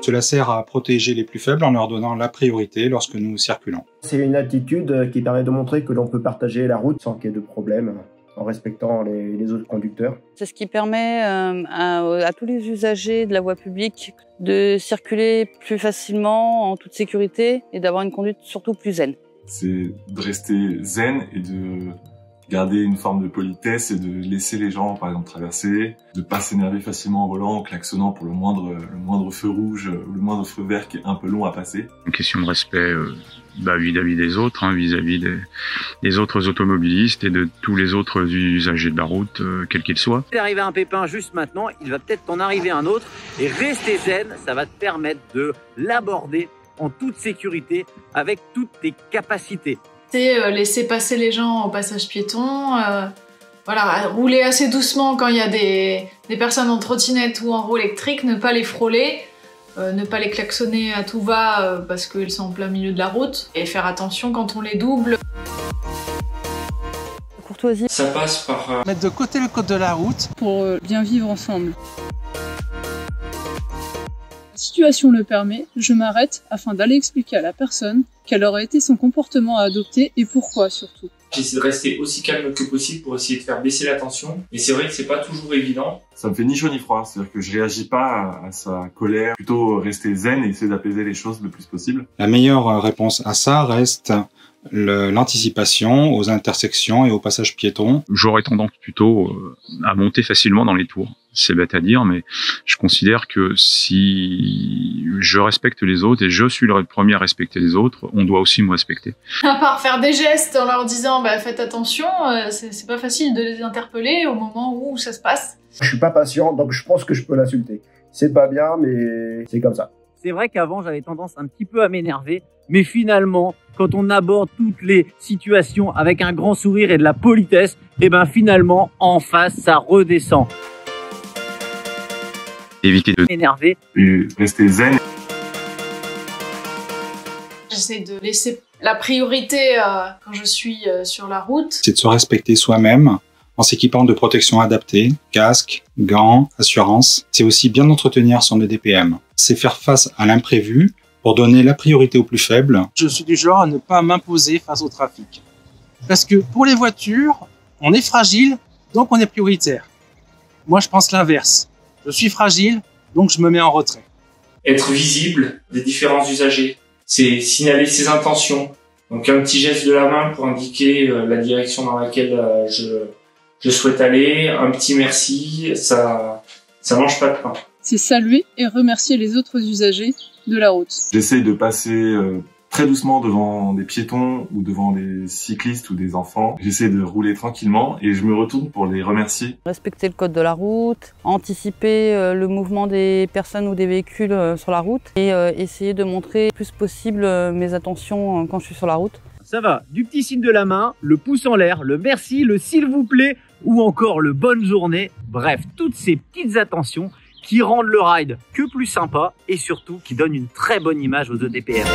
Cela sert à protéger les plus faibles en leur donnant la priorité lorsque nous circulons. C'est une attitude qui permet de montrer que l'on peut partager la route sans qu'il y ait de problème, en respectant les autres conducteurs. C'est ce qui permet à tous les usagers de la voie publique de circuler plus facilement, en toute sécurité, et d'avoir une conduite surtout plus zen. C'est de rester zen et de garder une forme de politesse et de laisser les gens, par exemple, traverser, de pas s'énerver facilement en volant, en klaxonnant pour le moindre feu rouge ou le moindre feu vert qui est un peu long à passer. Une question de respect vis-à-vis des autres, vis-à-vis des autres automobilistes et de tous les autres usagers de la route, quels qu'ils soient. Il est arrivé un pépin juste maintenant, il va peut-être t'en arriver un autre, et rester zen, ça va te permettre de l'aborder en toute sécurité avec toutes tes capacités. C'est laisser passer les gens au passage piéton, voilà, rouler assez doucement quand il y a des personnes en trottinette ou en roue électrique, ne pas les frôler, ne pas les klaxonner à tout va parce qu'ils sont en plein milieu de la route, et faire attention quand on les double. Courtoisie. Ça passe par mettre de côté le code de la route pour bien vivre ensemble. La situation le permet, je m'arrête afin d'aller expliquer à la personne quel aurait été son comportement à adopter et pourquoi surtout. J'essaie de rester aussi calme que possible pour essayer de faire baisser la tension. Mais c'est vrai que c'est pas toujours évident. Ça me fait ni chaud ni froid, c'est-à-dire que je réagis pas à sa colère, plutôt rester zen et essayer d'apaiser les choses le plus possible. La meilleure réponse à ça reste l'anticipation aux intersections et aux passages piétons. J'aurais tendance plutôt à monter facilement dans les tours. C'est bête à dire, mais je considère que si je respecte les autres et je suis le premier à respecter les autres, on doit aussi me respecter. À part faire des gestes en leur disant faites attention, c'est pas facile de les interpeller au moment où ça se passe. Je suis pas patient, donc je pense que je peux l'insulter. C'est pas bien, mais c'est comme ça. C'est vrai qu'avant, j'avais tendance un petit peu à m'énerver, mais finalement, quand on aborde toutes les situations avec un grand sourire et de la politesse, et finalement, en face, ça redescend. Éviter de m'énerver. Et rester zen. J'essaie de laisser la priorité quand je suis sur la route. C'est de se respecter soi-même en s'équipant de protections adaptées, casque, gants, assurance. C'est aussi bien entretenir son EDPM. C'est faire face à l'imprévu pour donner la priorité aux plus faibles. Je suis du genre à ne pas m'imposer face au trafic. Parce que pour les voitures, on est fragile, donc on est prioritaire. Moi, je pense l'inverse. Je suis fragile, donc je me mets en retrait. Être visible des différents usagers, c'est signaler ses intentions. Donc un petit geste de la main pour indiquer la direction dans laquelle je souhaite aller, un petit merci, ça mange pas de pain. C'est saluer et remercier les autres usagers de la route. J'essaye de passer très doucement devant des piétons ou devant des cyclistes ou des enfants. J'essaie de rouler tranquillement et je me retourne pour les remercier. Respecter le code de la route, anticiper le mouvement des personnes ou des véhicules sur la route et essayer de montrer le plus possible mes attentions quand je suis sur la route. Ça va, du petit signe de la main, le pouce en l'air, le merci, le s'il vous plaît ou encore le bonne journée. Bref, toutes ces petites attentions qui rendent le ride que plus sympa et surtout qui donnent une très bonne image aux EDPM.